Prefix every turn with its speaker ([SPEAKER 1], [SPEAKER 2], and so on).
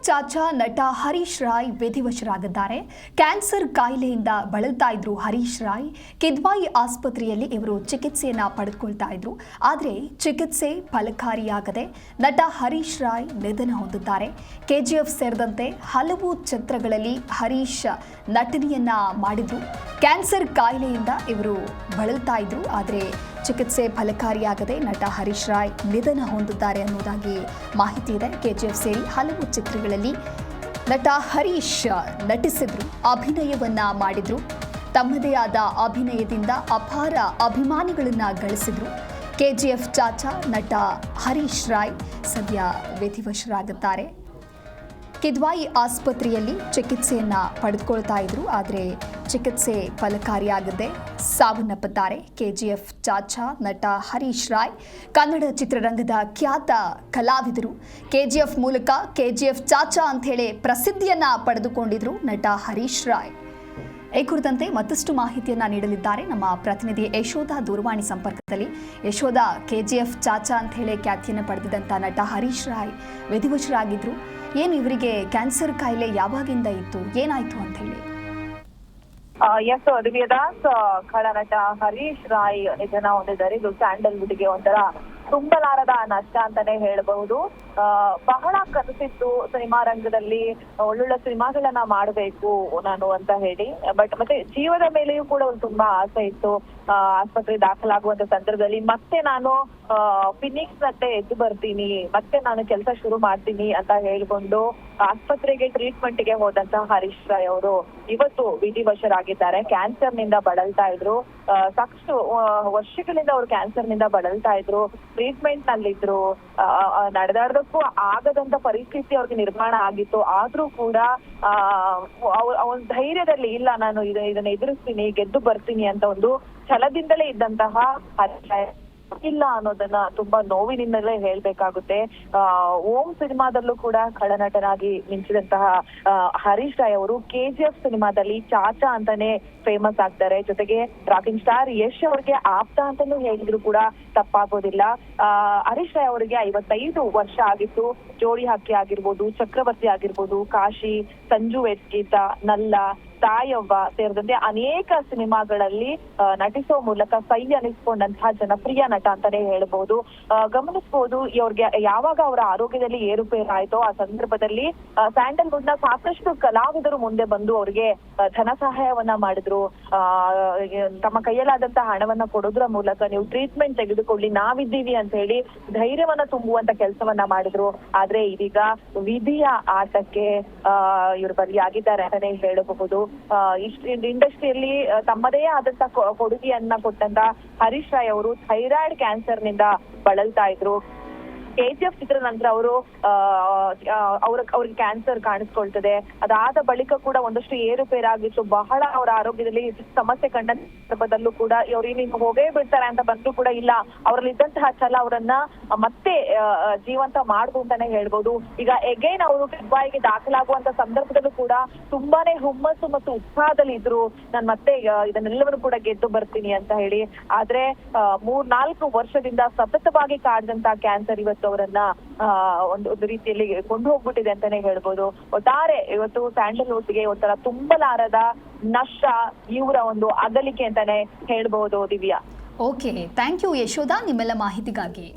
[SPEAKER 1] ಚಾಚಾ ನಟ ಹರೀಶ್ ರಾಯ್ ವಿಧಿವಶರಾಗಿದ್ದಾರೆ. ಕ್ಯಾನ್ಸರ್ ಕಾಯಿಲೆಯಿಂದ ಬಳಲ್ತಾ ಇದ್ರು ಹರೀಶ್ ರಾಯ್. ಕಿದ್ವಾಯಿ ಆಸ್ಪತ್ರೆಯಲ್ಲಿ ಇವರು ಚಿಕಿತ್ಸೆಯನ್ನ ಪಡೆದುಕೊಳ್ತಾ ಇದ್ರು. ಆದರೆ ಚಿಕಿತ್ಸೆ ಫಲಕಾರಿಯಾಗದೆ ನಟ ಹರೀಶ್ ರಾಯ್ ನಿಧನ ಹೊಂದಿದ್ದಾರೆ. ಕೆಜಿಎಫ್ ಸೇರಿದಂತೆ ಹಲವು ಚಿತ್ರಗಳಲ್ಲಿ ಹರೀಶ್ ನಟನೆಯನ್ನ ಮಾಡಿದ್ರು. ಕ್ಯಾನ್ಸರ್ ಕಾಯಿಲೆಯಿಂದ ಇವರು ಬಳಲ್ತಾ ಇದ್ರು. ಆದರೆ ಚಿಕಿತ್ಸೆ ಫಲಕಾರಿಯಾಗದೆ ನಟ ಹರೀಶ್ ರಾಯ್ ನಿಧನ ಹೊಂದಿದ್ದಾರೆ ಅನ್ನೋದಾಗಿ ಮಾಹಿತಿ ಇದೆ. ಕೆಜಿಎಫ್ ಸೇರಿ ಹಲವು ಚಿತ್ರಗಳಲ್ಲಿ ನಟ ಹರೀಶ್ ನಟಿಸಿದ್ರು, ಅಭಿನಯವನ್ನ ಮಾಡಿದ್ರು. ತಮ್ಮದೇ ಆದ ಅಭಿನಯದಿಂದ ಅಪಾರ ಅಭಿಮಾನಿಗಳನ್ನ ಗಳಿಸಿದ್ರು. ಕೆಜಿಎಫ್ ಚಾಚಾ ನಟ ಹರೀಶ್ ರಾಯ್ ಸದ್ಯ ವಿಧಿವಶರಾಗಿದ್ದಾರೆ. ಕಿದ್ವಾಯಿ ಆಸ್ಪತ್ರೆಯಲ್ಲಿ ಚಿಕಿತ್ಸೆಯನ್ನ ಪಡೆದುಕೊಳ್ತಾ ಇದ್ರು. ಆದರೆ ಚಿಕಿತ್ಸೆ ಫಲಕಾರಿಯಾಗದೆ ಸಾವನ್ನಪ್ಪಿದ್ದಾರೆ. ಕೆಜಿಎಫ್ ಚಾಚಾ ನಟ ಹರೀಶ್ ರಾಯ್ ಕನ್ನಡ ಚಿತ್ರರಂಗದ ಖ್ಯಾತ ಕಲಾವಿದರು. ಕೆಜಿಎಫ್ ಮೂಲಕ ಕೆಜಿಎಫ್ ಚಾಚಾ ಅಂತ ಹೇಳಿ ಪ್ರಸಿದ್ಧಿಯನ್ನ ಪಡೆದುಕೊಂಡಿದ್ರು ನಟ ಹರೀಶ್ ರಾಯ್. ಈ ಕುರಿತಂತೆ ಮತ್ತಷ್ಟು ಮಾಹಿತಿಯನ್ನ ನೀಡಲಿದ್ದಾರೆ ನಮ್ಮ ಪ್ರತಿನಿಧಿ ಯಶೋಧ ದೂರವಾಣಿ ಸಂಪರ್ಕದಲ್ಲಿ. ಯಶೋಧ, ಕೆಜಿಎಫ್ ಚಾಚಾ ಅಂತ ಹೇಳಿ ಖ್ಯಾತಿಯನ್ನು ಪಡೆದಿದ್ದಂಥ ನಟ ಹರೀಶ್ ರಾಯ್ ವಿಧಿವಶರಾಗಿದ್ರು. ಏನು ಇವರಿಗೆ ಕ್ಯಾನ್ಸರ್ ಕಾಯಿಲೆ ಯಾವಾಗಿಂದ ಇತ್ತು, ಏನಾಯ್ತು ಅಂತ ಹೇಳಿ?
[SPEAKER 2] ಎಸ್ ದಿವ್ಯದಾಸ್, ಖಳನಟ ಹರೀಶ್ ರಾಯ್ ನಿಧನ ಹೊಂದಿದ್ದಾರೆ. ಇದು ಸ್ಯಾಂಡಲ್ವುಡ್ಗೆ ಒಂಥರ ತುಂಬಲಾರದ ನಷ್ಟ ಅಂತಾನೆ ಹೇಳಬಹುದು. ಬಹಳ ಕನಸಿತ್ತು ಸಿನಿಮಾ ರಂಗದಲ್ಲಿ ಒಳ್ಳೊಳ್ಳೆ ಸಿನಿಮಾಗಳನ್ನ ಮಾಡಬೇಕು ನಾನು ಅಂತ ಹೇಳಿ. ಬಟ್ ಮತ್ತೆ ಜೀವದ ಮೇಲೆಯೂ ಕೂಡ ಒಂದು ತುಂಬಾ ಆಸೆ ಇತ್ತು. ಆಸ್ಪತ್ರೆ ದಾಖಲಾಗುವಂತ ಸಂದರ್ಭದಲ್ಲಿ ಮತ್ತೆ ನಾನು ಫಿನಿಕ್ಸ್ ಮತ್ತೆ ಎದ್ದು ಬರ್ತೀನಿ, ಮತ್ತೆ ನಾನು ಕೆಲಸ ಶುರು ಮಾಡ್ತೀನಿ ಅಂತ ಹೇಳ್ಕೊಂಡು ಆಸ್ಪತ್ರೆಗೆ ಟ್ರೀಟ್ಮೆಂಟ್ ಗೆ ಹೋದಂತಹ ಹರೀಶ್ ರಾಯ್ ಅವರು ಇವತ್ತು ವಿಧಿವಶರಾಗಿದ್ದಾರೆ. ಕ್ಯಾನ್ಸರ್ ನಿಂದ ಬಳಲ್ತಾ ಇದ್ರು. ಸಾಕಷ್ಟು ವರ್ಷಗಳಿಂದ ಅವರು ಕ್ಯಾನ್ಸರ್ ನಿಂದ ಬಳಲ್ತಾ ಇದ್ರು. ಟ್ರೀಟ್ಮೆಂಟ್ ನಲ್ಲಿದ್ರು. ನಡೆದಾಡೋದಕ್ಕೂ ಆಗದಂತ ಪರಿಸ್ಥಿತಿ ಅವ್ರಿಗೆ ನಿರ್ಮಾಣ ಆಗಿತ್ತು. ಆದ್ರೂ ಕೂಡ ಅವ್ರ ಧೈರ್ಯದಲ್ಲಿ ಇಲ್ಲ, ನಾನು ಇದನ್ನ ಎದುರಿಸ್ತೀನಿ, ಗೆದ್ದು ಬರ್ತೀನಿ ಅಂತ ಒಂದು ಛಲದಿಂದಲೇ ಇದ್ದಂತಹ ಇಲ್ಲ ಅನ್ನೋದನ್ನ ತುಂಬಾ ನೋವಿನಿಂದಲೇ ಹೇಳ್ಬೇಕಾಗುತ್ತೆ. ಓಂ ಸಿನಿಮಾದಲ್ಲೂ ಕೂಡ ಖಳನಟನಾಗಿ ಮಿಂಚಿದಂತಹ ಹರೀಶ್ ರಾಯ್ ಅವರು ಕೆಜಿಎಫ್ ಸಿನಿಮಾದಲ್ಲಿ ಚಾಚಾ ಅಂತಾನೆ ಫೇಮಸ್ ಆಗ್ತಾರೆ. ಜೊತೆಗೆ ರಾಕಿಂಗ್ ಸ್ಟಾರ್ ಯಶ್ ಅವ್ರಿಗೆ ಆಪ್ತ ಅಂತಾನೂ ಹೇಳಿದ್ರು ಕೂಡ ತಪ್ಪಾಗೋದಿಲ್ಲ. ಹರೀಶ್ ರಾಯ್ ಅವರಿಗೆ 55 ವರ್ಷ ಆಗಿತ್ತು. ಜೋಡಿ ಹಕ್ಕಿ ಆಗಿರ್ಬೋದು, ಚಕ್ರವರ್ತಿ ಆಗಿರ್ಬೋದು, ಕಾಶಿ, ಸಂಜು ಗೀತ, ನಲ್ಲ, ತಾಯವ್ವ ಸೇರಿದಂತೆ ಅನೇಕ ಸಿನಿಮಾಗಳಲ್ಲಿ ನಟಿಸೋ ಮೂಲಕ ಸೈ ಅನಿಸ್ಕೊಂಡಂತಹ ಜನಪ್ರಿಯ ನಟ ಅಂತಾನೆ ಹೇಳ್ಬಹುದು. ಗಮನಿಸಬಹುದು, ಇವ್ರಿಗೆ ಯಾವಾಗ ಅವರ ಆರೋಗ್ಯದಲ್ಲಿ ಏರುಪೇರಾಯ್ತೋ ಆ ಸಂದರ್ಭದಲ್ಲಿ ಸ್ಯಾಂಡಲ್ವುಡ್ ನ ಸಾಕಷ್ಟು ಕಲಾವಿದರು ಮುಂದೆ ಬಂದು ಅವರಿಗೆ ಧನ ಸಹಾಯವನ್ನ ಮಾಡಿದ್ರು. ತಮ್ಮ ಕೈಯಲ್ಲಾದಂತಹ ಹಣವನ್ನ ಕೊಡೋದ್ರ ಮೂಲಕ ನೀವು ಟ್ರೀಟ್ಮೆಂಟ್ ತೆಗೆದುಕೊಳ್ಳಿ, ನಾವಿದ್ದೀವಿ ಅಂತ ಹೇಳಿ ಧೈರ್ಯವನ್ನ ತುಂಬುವಂತ ಕೆಲಸವನ್ನ ಮಾಡಿದ್ರು. ಆದ್ರೆ ಇದೀಗ ವಿಧಿಯ ಆಟಕ್ಕೆ ಇವರು ಬಲಿಯಾಗಿದ್ದಾರೆ ಅಂತಾನೆ ಹೇಳಬಹುದು. ಇಂಡಸ್ಟ್ರಿಯಲ್ಲಿ ತಮ್ಮದೇ ಆದಂತ ಕೊಡುಗೆಯನ್ನ ಕೊಟ್ಟಂತ ಹರೀಶ್ ರಾಯ್ ಅವರು ಥೈರಾಯ್ಡ್ ಕ್ಯಾನ್ಸರ್ ನಿಂದ ಬಳಲ್ತಾ ಇದ್ರು. ಕೆಜಿಎಫ್ ಚಿತ್ರ ನಂತರ ಅವರು ಅವ್ರಿಗೆ ಕ್ಯಾನ್ಸರ್ ಕಾಣಿಸ್ಕೊಳ್ತದೆ. ಅದಾದ ಬಳಿಕ ಕೂಡ ಒಂದಷ್ಟು ಏರುಪೇರಾಗಿತ್ತು. ಬಹಳ ಅವರ ಆರೋಗ್ಯದಲ್ಲಿ ಸಮಸ್ಯೆ ಕಂಡ ಸಂದರ್ಭದಲ್ಲೂ ಕೂಡ ಇವ್ರು ಇನ್ನು ಹೋಗೇ ಬಿಡ್ತಾರೆ ಅಂತ ಬಂದ್ರು ಕೂಡ ಇಲ್ಲ, ಅವರಲ್ಲಿ ಇದ್ದಂತಹ ಛಲ ಅವರನ್ನ ಮತ್ತೆ ಜೀವಂತ ಮಾಡ್ದು ಅಂತಾನೆ ಹೇಳ್ಬೋದು. ಈಗ ಎಗೈನ್ ಅವರು ಕಿದ್ವಾಯಿಗೆ ದಾಖಲಾಗುವಂತ ಸಂದರ್ಭದಲ್ಲೂ ಕೂಡ ತುಂಬಾನೇ ಹುಮ್ಮಸ್ಸು ಮತ್ತು ಉತ್ಸಾಹದಲ್ಲಿ ಇದ್ರು. ನಾನ್ ಮತ್ತೆ ಇದನ್ನೆಲ್ಲವನ್ನು ಕೂಡ ಗೆದ್ದು ಬರ್ತೀನಿ ಅಂತ ಹೇಳಿ. ಆದ್ರೆ 3-4 ವರ್ಷದಿಂದ ಸತತವಾಗಿ ಕಾಡ್ದಂತ ಕ್ಯಾನ್ಸರ್ ಇವತ್ತು ಅವರನ್ನ ಒಂದು ರೀತಿಯಲ್ಲಿ ಕೊಂಡು ಹೋಗ್ಬಿಟ್ಟಿದೆ ಅಂತಾನೆ ಹೇಳ್ಬೋದು. ಒಟ್ಟಾರೆ ಇವತ್ತು ಸ್ಯಾಂಡಲ್ವುಡ್ಗೆ ಒಂಥರ ತುಂಬಲಾರದ ನಷ್ಟ, ಇವರ ಒಂದು ಅಗಲಿಕೆ ಅಂತಾನೆ ಹೇಳ್ಬಹುದು. Divya,
[SPEAKER 1] okay, thank you Yashoda ನಿಮ್ಮೆಲ್ಲ ಮಾಹಿತಿಗಾಗಿ.